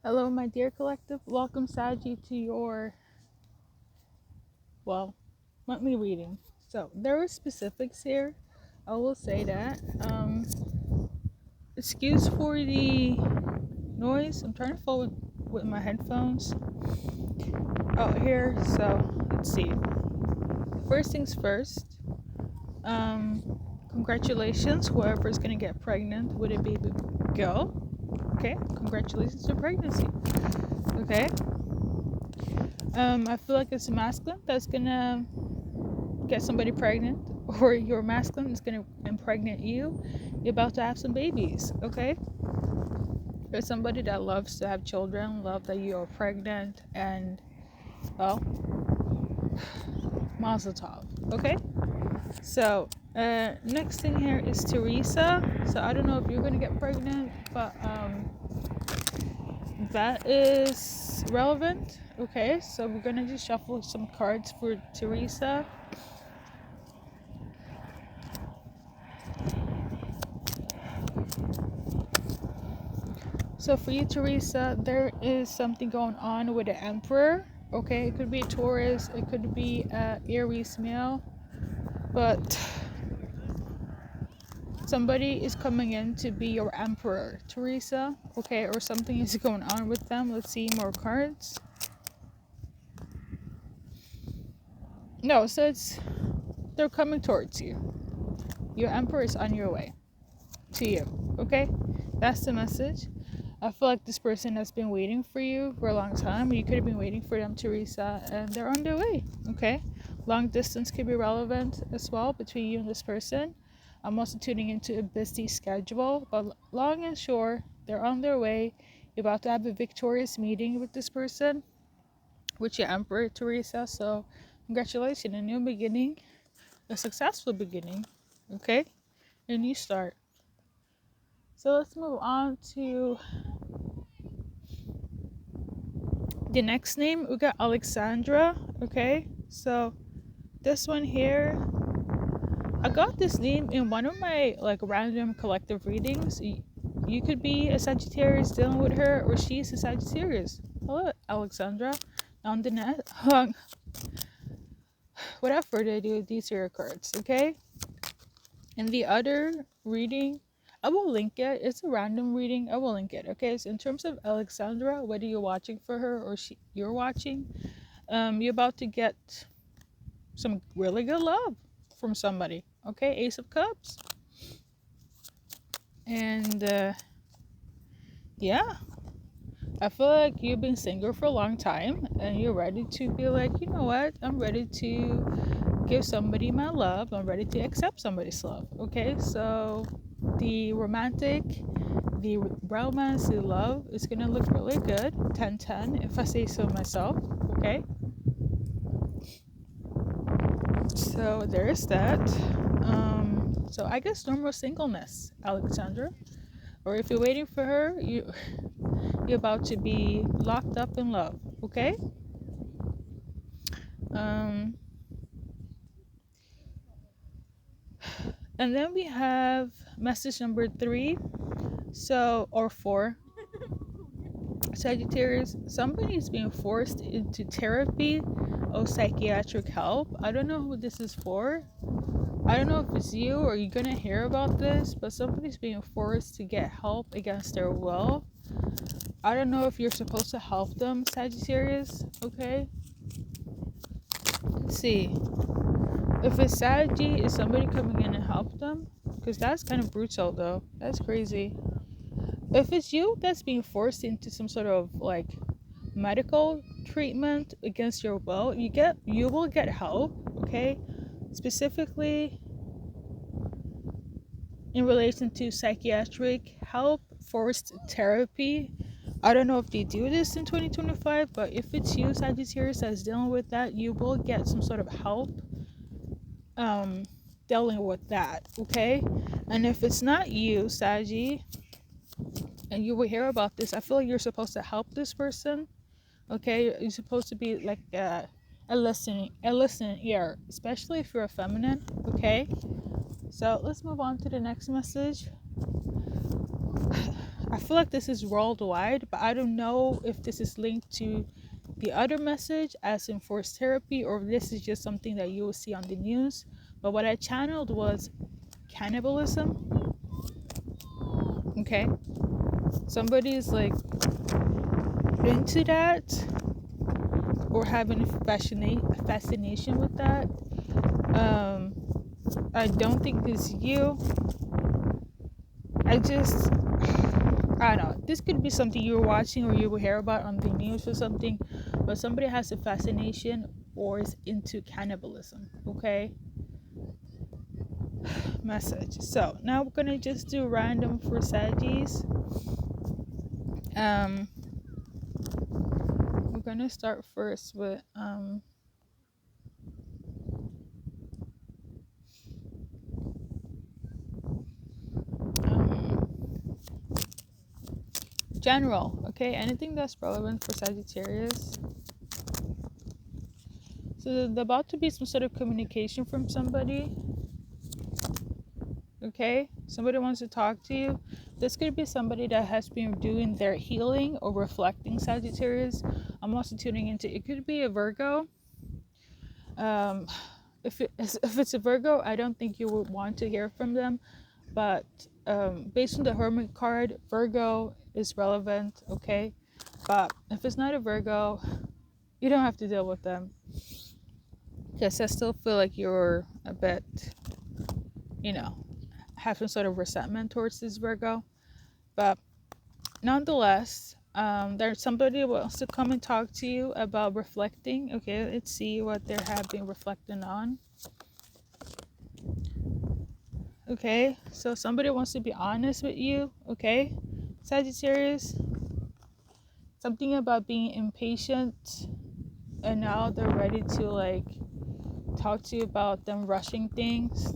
Hello, my dear collective. Welcome, Saggy, to your, monthly reading. So, there are specifics here. I will say that. Excuse for the noise. I'm trying to follow with my headphones out here. So, let's see. First things first. Congratulations, whoever's going to get pregnant with a baby girl. Okay, congratulations to pregnancy. Okay. I feel like it's a masculine that's gonna get somebody pregnant, or your masculine is gonna impregnate you. You're about to have some babies, okay? There's somebody that loves to have children, love that you are pregnant, and well, mazel tov, okay? So, next thing here is Teresa. So I don't know if you're gonna get pregnant, but that is relevant. Okay, so we're gonna just shuffle some cards for Teresa. So for you, Teresa, there is something going on with the Emperor. Okay, it could be a Taurus, it could be Aries male, but somebody is coming in to be your Emperor, Teresa. Okay, or something is going on with them. Let's see more cards. No, so they're coming towards you. Your Emperor is on your way to you. Okay, that's the message. I feel like this person has been waiting for you for a long time. You could have been waiting for them, Teresa, and they're on their way. Okay, long distance could be relevant as well between you and this person. I'm also tuning into a busy schedule, but long and short, they're on their way. You're about to have a victorious meeting with this person, with your Emperor, Teresa. So congratulations, a new beginning, a successful beginning. Okay, a new start. So let's move on to the next name. We got Alexandra. Okay, so this one here, I got this name in one of my random collective readings. You could be a Sagittarius dealing with her, or she's a Sagittarius. Hello, Alexandra. On the net. Without further ado, these are your cards. Okay, and the other reading, I will link it. It's a random reading. I will link it. Okay, so in terms of Alexandra, whether you're watching for her or you're watching, you're about to get some really good love from somebody. Okay, Ace of Cups. And yeah, I feel like you've been single for a long time and you're ready to be like, you know what, I'm ready to give somebody my love. I'm ready to accept somebody's love. Okay, so the romantic, the romance, the love is gonna look really good. 10-10, if I say so myself. Okay, so there is that. So I guess normal singleness, Alexandra, or if you're waiting for her, you're about to be locked up in love. Okay. And then we have message number 3. So, or 4. Sagittarius, somebody is being forced into therapy or psychiatric help. I don't know who this is for. I don't know if it's you or you're gonna hear about this, but somebody's being forced to get help against their will. I don't know if you're supposed to help them, Sagittarius. Okay, let's see. If it's Saggy, is somebody coming in and help them? Because that's kind of brutal, though. That's crazy. If it's you that's being forced into some sort of medical treatment against your will, you will get help. Okay, specifically in relation to psychiatric help, forced therapy. I don't know if they do this in 2025, but if it's you, Sagittarius, that's dealing with that, you will get some sort of help dealing with that. Okay, and if it's not you, Saggy, and you will hear about this, I feel like you're supposed to help this person. Okay, you're supposed to be like a listening ear, especially if you're a feminine. Okay, so let's move on to the next message. I feel like this is worldwide, but I don't know if this is linked to the other message, as in forced therapy, or if this is just something that you will see on the news. But what I channeled was cannibalism. Okay, somebody's like into that or having a fascination with that. I don't think it's you. I don't know. This could be something you were watching or you will hear about on the news or something, but somebody has a fascination or is into cannibalism. Okay, message. So now we're gonna just do random for Saggies. We're gonna start first with general. Okay, anything that's relevant for Sagittarius. So there's about to be some sort of communication from somebody. Okay, somebody wants to talk to you. This could be somebody that has been doing their healing or reflecting, Sagittarius. I'm also tuning into, it could be a Virgo. If it's a Virgo, I don't think you would want to hear from them, but based on the Hermit card, Virgo is relevant. Okay, but if it's not a Virgo, you don't have to deal with them, because I still feel like you're a bit, have some sort of resentment towards this Virgo. But nonetheless, there's somebody who wants to come and talk to you about reflecting. Okay, let's see what they have been reflecting on. Okay, so somebody wants to be honest with you. Okay, Sagittarius. Something about being impatient, and now they're ready to like talk to you about them rushing things.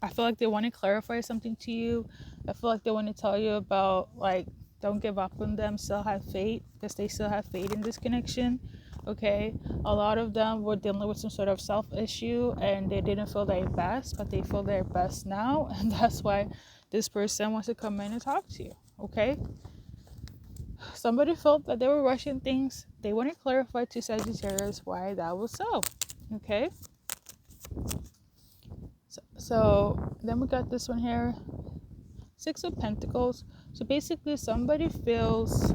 I feel like they want to clarify something to you. I feel like they want to tell you about, like, don't give up on them, still have faith, because they still have faith in this connection. Okay, a lot of them were dealing with some sort of self issue and they didn't feel their best, but they feel their best now, and that's why this person wants to come in and talk to you. Okay, somebody felt that they were rushing things. They want to clarify to Sagittarius why that was so. Okay, so then we got this one here, Six of Pentacles. So basically somebody feels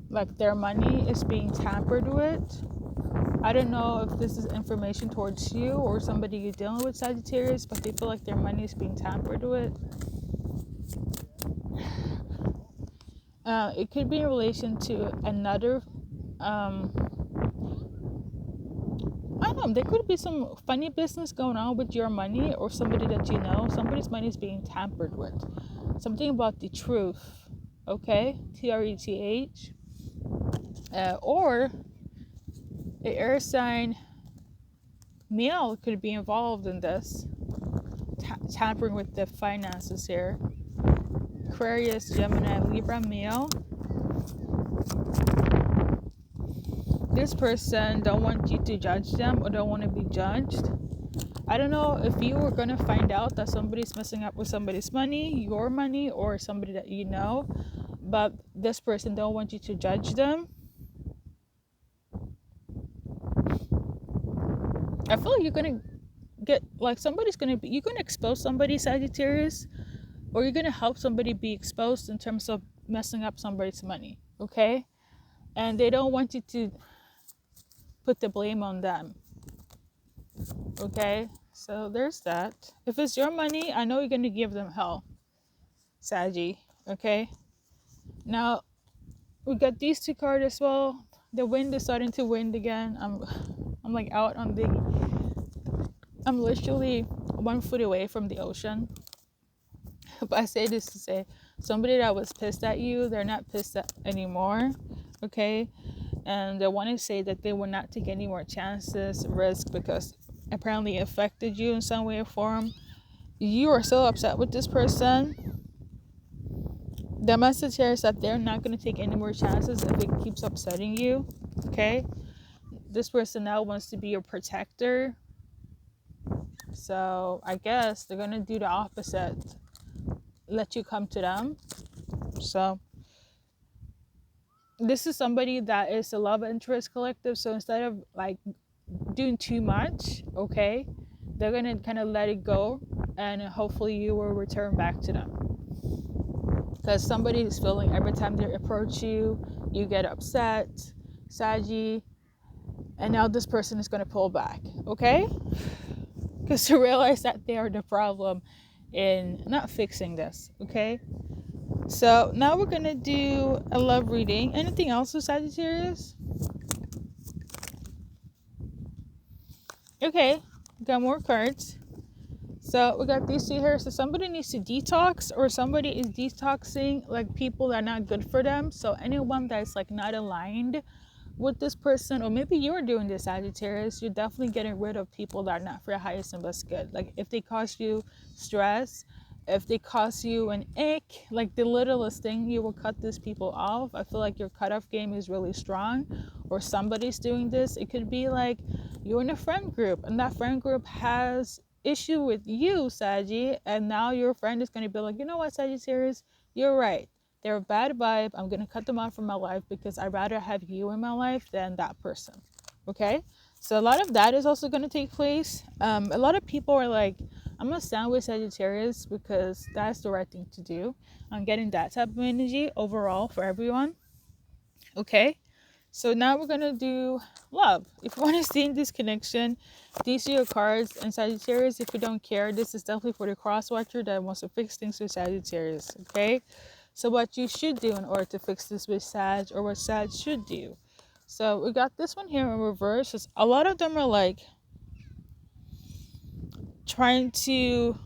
like their money is being tampered with. I don't know if this is information towards you or somebody you're dealing with, Sagittarius, but they feel like their money is being tampered with. It could be in relation to another I don't know, there could be some funny business going on with your money or somebody that you know. Somebody's money is being tampered with. Something about the truth. Okay? TRETH. Or the air sign male could be involved in this. Tampering with the finances here. Aquarius, Gemini, Libra, male. This person don't want you to judge them or don't want to be judged. I don't know if you were going to find out that somebody's messing up with somebody's money, your money, or somebody that you know, but this person don't want you to judge them. I feel like you're going to get, like, you're going to expose somebody, Sagittarius, or you're going to help somebody be exposed in terms of messing up somebody's money, okay? And they don't want you to put the blame on them. Okay, so there's that. If it's your money, I know you're gonna give them hell, Saggy. Okay, now we got these two cards as well. The wind is starting to wind again. I'm like out on the. I'm literally 1 foot away from the ocean. But I say this to say, somebody that was pissed at you, they're not pissed at anymore. Okay. And they want to say that they will not take any more chances, risk, because apparently it affected you in some way or form. You are so upset with this person. The message here is that they're not going to take any more chances if it keeps upsetting you. Okay? This person now wants to be your protector. So I guess they're gonna do the opposite, let you come to them. So this is somebody that is a love interest collective. So instead of like doing too much, okay, they're gonna kind of let it go, and hopefully you will return back to them. Because somebody is feeling every time they approach you, you get upset, saggy, and now this person is gonna pull back, okay? Because to realize that they are the problem in not fixing this, okay? So now we're gonna do a love reading. Anything else with Sagittarius? Okay, got more cards. So we got these two here. So somebody needs to detox, or somebody is detoxing like people that are not good for them. So anyone that's like not aligned with this person, or maybe you're doing this, Sagittarius, you're definitely getting rid of people that are not for your highest and best good. Like if they cause you stress, if they cause you an ache, like the littlest thing, you will cut these people off. I feel like your cutoff game is really strong, or somebody's doing this. It could be like you're in a friend group and that friend group has issue with you, Saggy, and now your friend is going to be like, you know what, Sagittarius, you're right. They're a bad vibe. I'm going to cut them off from my life because I'd rather have you in my life than that person. Okay? So a lot of that is also going to take place. A lot of people are like, I'm going to stand with Sagittarius because that's the right thing to do. I'm getting that type of energy overall for everyone. Okay? So now we're going to do love. If you want to stay in this connection, these are your cards. And Sagittarius, if you don't care, this is definitely for the cross watcher that wants to fix things with Sagittarius. Okay? So what you should do in order to fix this with Sag, or what Sag should do. So we got this one here in reverse. A lot of them are like trying to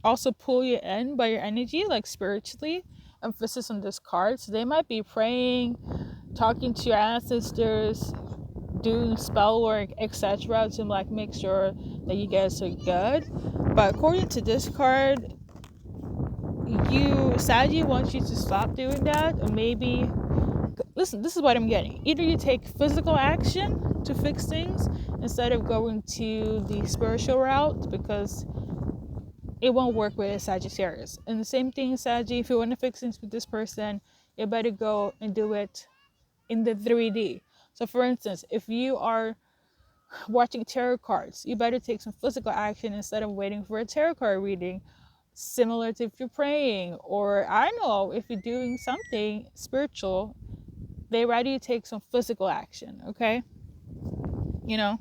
also pull you in by your energy, like spiritually. Emphasis on this card. So they might be praying, talking to your ancestors, doing spell work, etc., to like make sure that you guys are good. But according to this card, Saggy wants you to stop doing that, or maybe, listen, this is what I'm getting. Either you take physical action to fix things instead of going to the spiritual route, because it won't work with a Sagittarius. And the same thing, Saggy, if you want to fix things with this person, you better go and do it in the 3D. So for instance, if you are watching tarot cards, you better take some physical action instead of waiting for a tarot card reading. Similar to if you're praying, or I don't know, if you're doing something spiritual, they rather you take some physical action, okay? You know?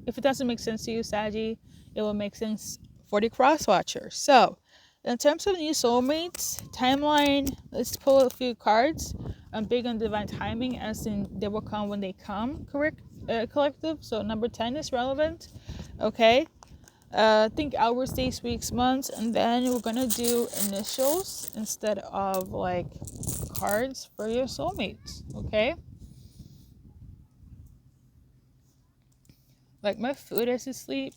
If it doesn't make sense to you, Saggy, it will make sense for the cross watcher. So, in terms of new soulmates, timeline, let's pull a few cards. I'm big on divine timing, as in they will come when they come, correct? Collective. So number 10 is relevant. Okay. Think hours, days, weeks, months, and then we're gonna do initials instead of like cards for your soulmates. Okay. Like my food is asleep.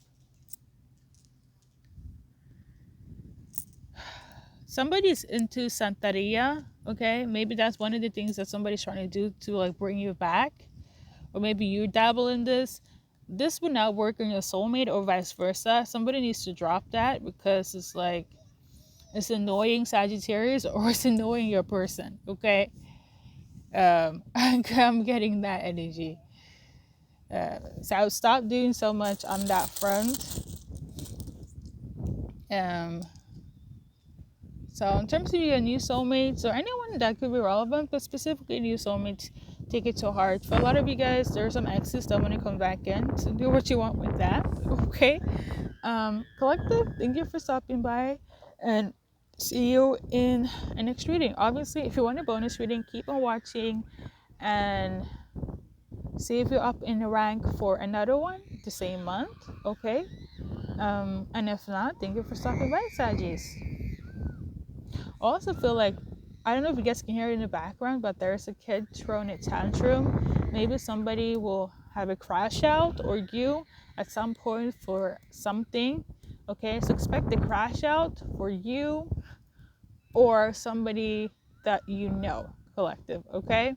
Somebody's into Santeria, okay? Maybe that's one of the things that somebody's trying to do to like bring you back. Or maybe you dabble in this. This would not work on your soulmate, or vice versa. Somebody needs to drop that, because it's like, it's annoying Sagittarius, or it's annoying your person, okay? I'm getting that energy. So I would stop doing so much on that front. So in terms of your new soulmates, or anyone that could be relevant, but specifically new soulmates, take it to heart. For a lot of you guys, there are some exes that want to come back in, so do what you want with that, okay? Collective, thank you for stopping by, and see you in a next reading. Obviously, if you want a bonus reading, keep on watching and see if you're up in the rank for another one the same month, okay? And if not, thank you for stopping by, Saggies. I also feel like, I don't know if you guys can hear it in the background, but there's a kid throwing a tantrum. Maybe somebody will have a crash out, or you at some point for something. Okay, so expect the crash out for you or somebody that you know, collective. Okay,